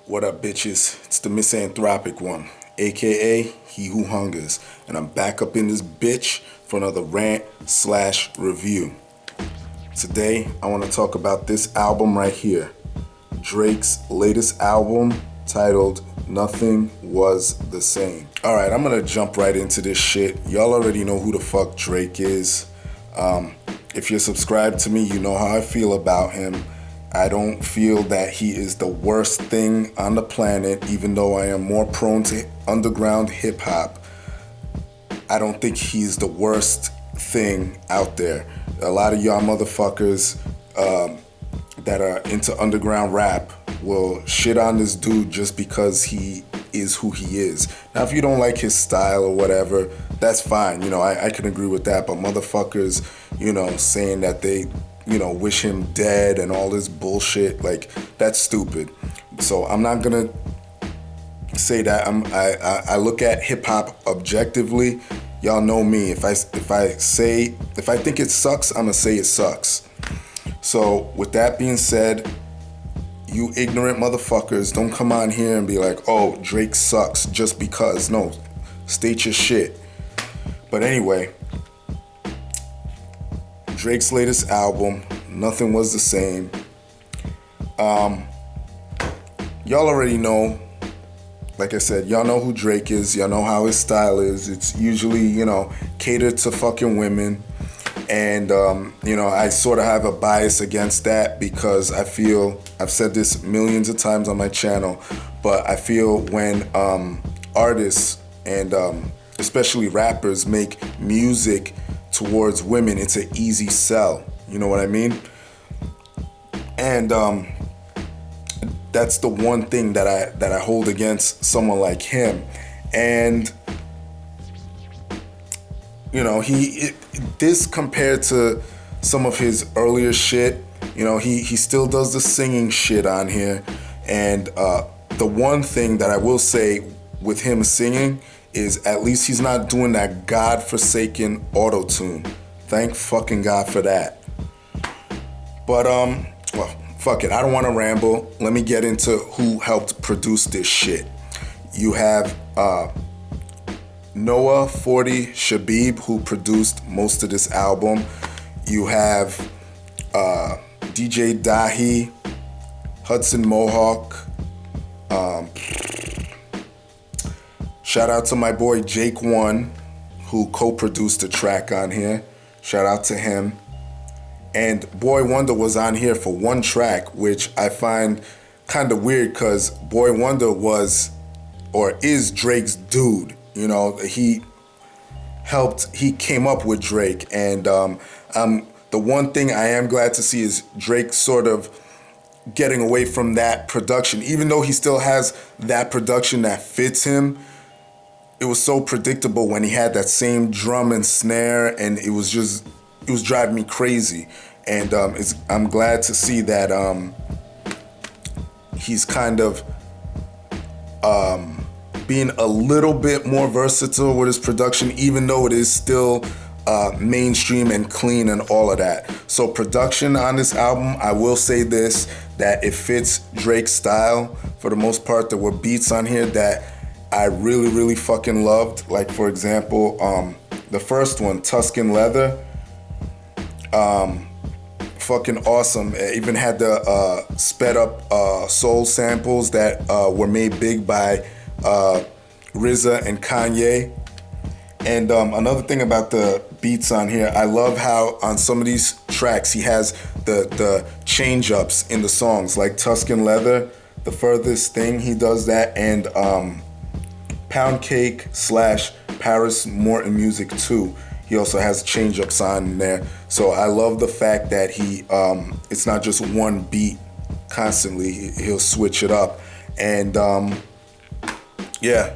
What up, bitches? It's the MisanthropikOne, aka He Who Hungers, and I'm back up in this bitch for another rant/review. Today, I want to talk about this album right here, Drake's latest album titled Nothing Was the Same. Alright, I'm gonna jump right into this shit. Y'all already know who the fuck Drake is. If you're subscribed to me, you know how I feel about him. I don't feel that he is the worst thing on the planet, even though I am more prone to underground hip hop. I don't think he's the worst thing out there. A lot of y'all motherfuckers that are into underground rap will shit on this dude just because he is who he is. Now, if you don't like his style or whatever, that's fine. You know, I can agree with that. But motherfuckers, you know, saying that they, you know, wish him dead and all this bullshit, like, that's stupid. So I'm not gonna say that. I look at hip hop objectively. Y'all know me. If I think it sucks, I'm gonna say it sucks. So with that being said, you ignorant motherfuckers, don't come on here and be like, oh, Drake sucks just because. No, state your shit. But anyway, Drake's latest album, Nothing Was the Same. Y'all already know, like I said, y'all know who Drake is. Y'all know how his style is. It's usually, you know, catered to fucking women. And, you know, I sort of have a bias against that because I feel, I've said this millions of times on my channel, but I feel when artists and especially rappers make music towards women, it's an easy sell. You know what I mean? And that's the one thing that I hold against someone like him. And you know, this compared to some of his earlier shit, you know, he still does the singing shit on here. And the one thing that I will say with him singing is at least he's not doing that godforsaken auto-tune. Thank fucking God for that. But, well, fuck it. I don't want to ramble. Let me get into who helped produce this shit. You have Noah 40 Shabib, who produced most of this album. You have DJ Dahi, Hudson Mohawk. Shout out to my boy Jake One, who co-produced a track on here. Shout out to him. And Boy Wonder was on here for one track, which I find kind of weird because Boy Wonder was or is Drake's dude. You know, he came up with Drake. And the one thing I am glad to see is Drake sort of getting away from that production. Even though he still has that production that fits him, it was so predictable when he had that same drum and snare, and it was driving me crazy. And I'm glad to see that he's kind of being a little bit more versatile with his production, even though it is still mainstream and clean and all of that. So production on this album, I will say this, that it fits Drake's style. For the most part, there were beats on here that I really, really fucking loved. Like, for example, the first one, Tuscan Leather. Fucking awesome. It even had the sped up soul samples that were made big by RZA and Kanye. And another thing about the beats on here, I love how on some of these tracks he has the change ups in the songs, like Tuscan Leather, The Furthest Thing, he does that, and Pound Cake / Paris Morton Music 2. He also has change ups on there. So I love the fact that it's not just one beat constantly, he'll switch it up. And yeah,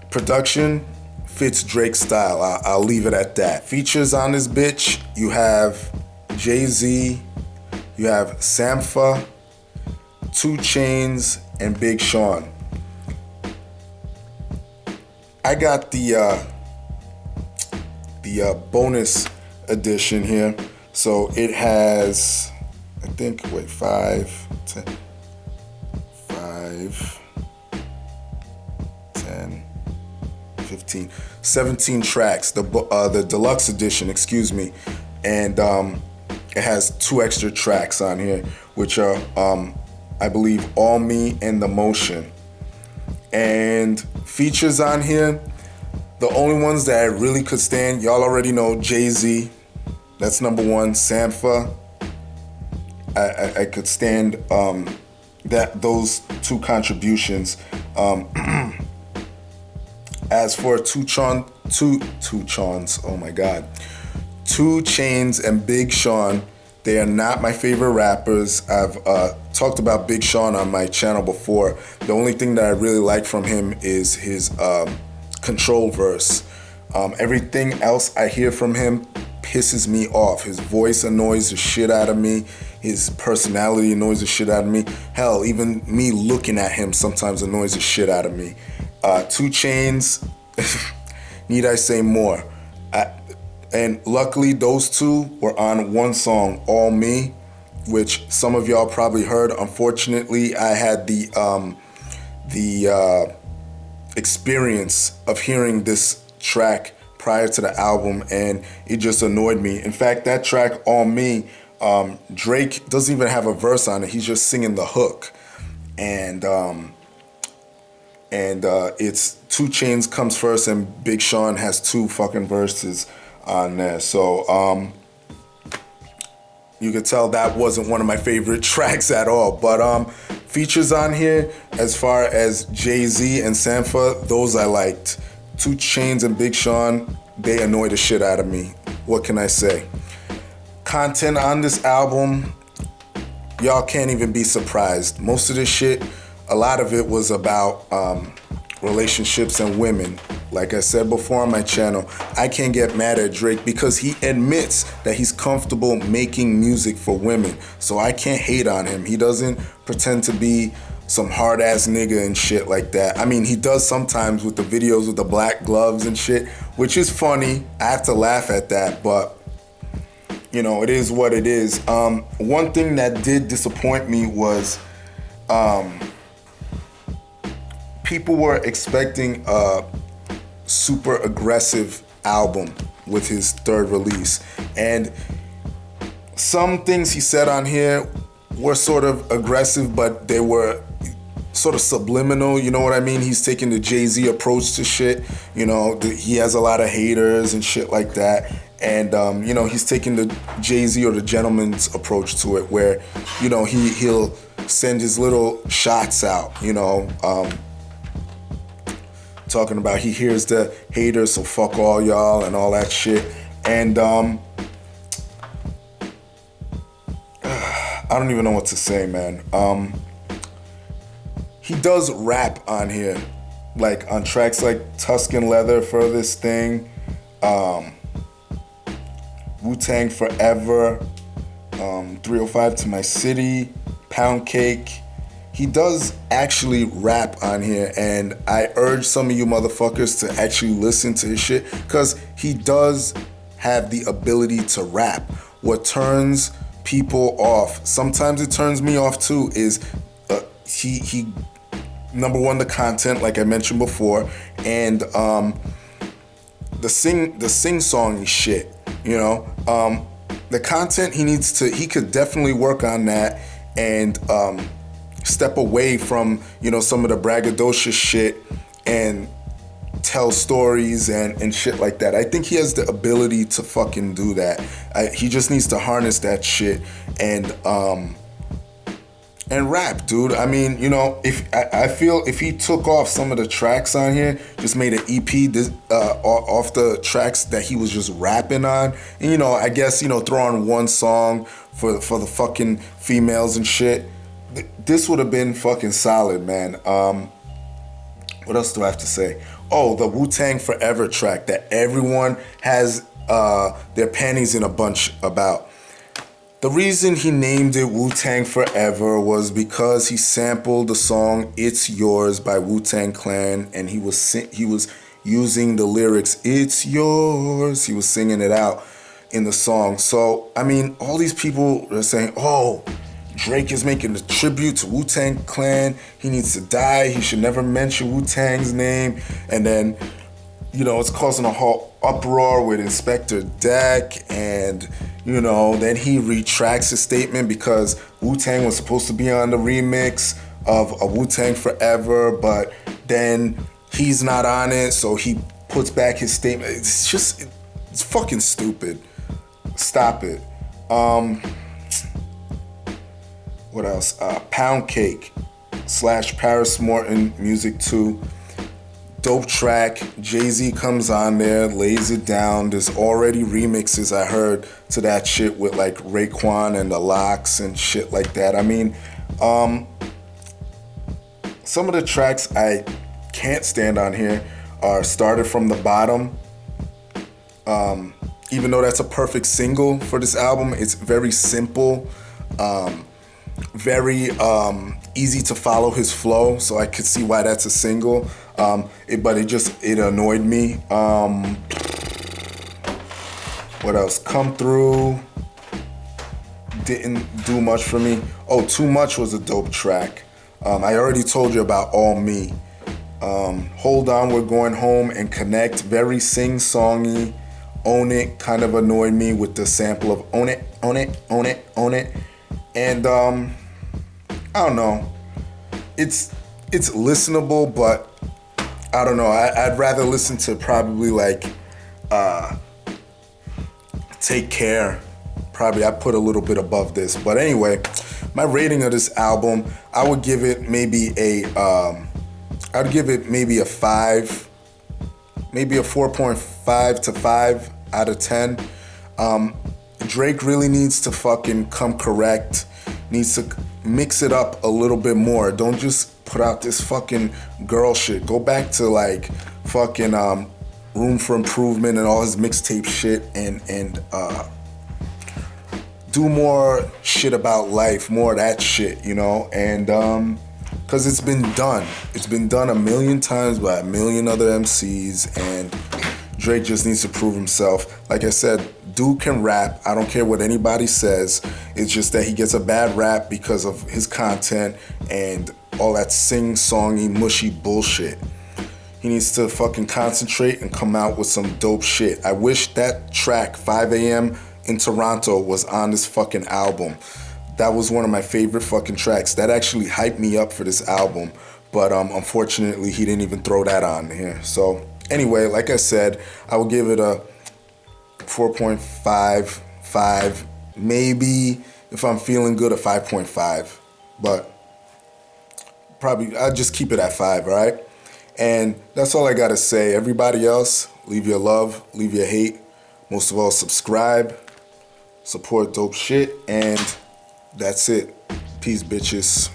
production fits Drake's style. I'll leave it at that. Features on this bitch, you have Jay-Z, you have Sampha, 2 Chainz, and Big Sean. I got the bonus edition here. So it has, I think, 5, 10, 5, 5, 10, 15, 17 tracks. The deluxe edition, excuse me. And it has 2 extra tracks on here, which are, I believe, All Me and The Motion. And features on here, the only ones that I really could stand, y'all already know Jay-Z. That's number 1. Sampha. I could stand those 2 contributions. As for 2 Chainz and Big Sean, they are not my favorite rappers. I've talked about Big Sean on my channel before. The only thing that I really like from him is his control verse. Everything else I hear from him pisses me off. His voice annoys the shit out of me. His personality annoys the shit out of me. Hell, even me looking at him sometimes annoys the shit out of me. 2 Chainz, need I say more? And luckily those 2 were on one song, All Me, which some of y'all probably heard. Unfortunately, I had the experience of hearing this track prior to the album, and it just annoyed me. In fact, that track, All Me, Drake doesn't even have a verse on it. He's just singing the hook. And it's 2 Chainz comes first, and Big Sean has 2 fucking verses on there. So you could tell that wasn't one of my favorite tracks at all. But features on here, as far as Jay-Z and Sampha, those I liked. 2 Chainz and Big Sean, they annoy the shit out of me. What can I say? Content on this album, y'all can't even be surprised. Most of this shit, a lot of it was about relationships and women. Like I said before on my channel, I can't get mad at Drake because he admits that he's comfortable making music for women. So I can't hate on him. He doesn't pretend to be some hard ass nigga and shit like that. I mean, he does sometimes with the videos with the black gloves and shit, which is funny. I have to laugh at that, but you know, it is what it is. One thing that did disappoint me was people were expecting a super aggressive album with his 3rd release. And some things he said on here were sort of aggressive, but they were sort of subliminal, you know what I mean? He's taking the Jay-Z approach to shit. You know, he has a lot of haters and shit like that. And, you know, he's taking the Jay-Z or the gentleman's approach to it, where, you know, he'll send his little shots out, you know, talking about he hears the haters, so fuck all y'all and all that shit. And I don't even know what to say, man. He does rap on here, like on tracks like Tuscan Leather, Furthest Thing, Wu-Tang Forever, 305 to My City, Pound Cake. He does actually rap on here, and I urge some of you motherfuckers to actually listen to his shit, because he does have the ability to rap. What turns people off, sometimes it turns me off too, is he number one, the content, like I mentioned before, and the sing-songy shit, you know. The content, he could definitely work on that, and step away from, you know, some of the braggadocious shit and tell stories and shit like that. I think he has the ability to fucking do that. He just needs to harness that shit and rap, dude. I mean, you know, I feel if he took off some of the tracks on here, just made an EP off the tracks that he was just rapping on, and, you know, I guess, you know, throw on one song for the fucking females and shit, this would have been fucking solid, man. What else do I have to say? Oh, the Wu-Tang Forever track that everyone has their panties in a bunch about. The reason he named it Wu-Tang Forever was because he sampled the song It's Yours by Wu-Tang Clan, and he was using the lyrics, it's yours. He was singing it out in the song. So, I mean, all these people are saying, oh, Drake is making a tribute to Wu-Tang Clan. He needs to die. He should never mention Wu-Tang's name. And then, you know, it's causing a whole uproar with Inspector Deck. And, you know, then he retracts his statement because Wu-Tang was supposed to be on the remix of a Wu-Tang Forever, but then he's not on it, so he puts back his statement. It's just, it's fucking stupid. Stop it. What else? Pound Cake / Paris Morton Music 2. Dope track. Jay-Z comes on there, lays it down. There's already remixes I heard to that shit with like Raekwon and the Lox and shit like that. I mean, some of the tracks I can't stand on here are Started From the Bottom. Even though that's a perfect single for this album, it's very simple. Very easy to follow his flow, so I could see why that's a single. But it annoyed me. What else? Come Through didn't do much for me. Oh, Too Much was a dope track. I already told you about All Me. Hold On, We're Going Home, and Connect, very sing-songy. Own It kind of annoyed me with the sample of Own It, Own It, Own It, Own It. And I don't know. It's listenable, but I don't know. I'd rather listen to probably like Take Care. Probably I put a little bit above this. But anyway, my rating of this album, I would give it maybe a 5, maybe a 4.5 to 5 out of 10. Drake really needs to fucking come correct, needs to mix it up a little bit more. Don't just put out this fucking girl shit. Go back to like fucking Room for Improvement and all his mixtape shit and do more shit about life, more of that shit, you know? And cause it's been done. It's been done a million times by a million other MCs, and Drake just needs to prove himself. Like I said, dude can rap. I don't care what anybody says. It's just that he gets a bad rap because of his content and all that sing-songy, mushy bullshit. He needs to fucking concentrate and come out with some dope shit. I wish that track, 5 a.m. in Toronto, was on this fucking album. That was one of my favorite fucking tracks. That actually hyped me up for this album. But unfortunately, he didn't even throw that on here. So anyway, like I said, I would give it a 4.5, 5, maybe if I'm feeling good, a 5.5. But probably I'll just keep it at 5, all right? And that's all I gotta say. Everybody else, leave your love, leave your hate. Most of all, subscribe, support dope shit, and that's it. Peace, bitches.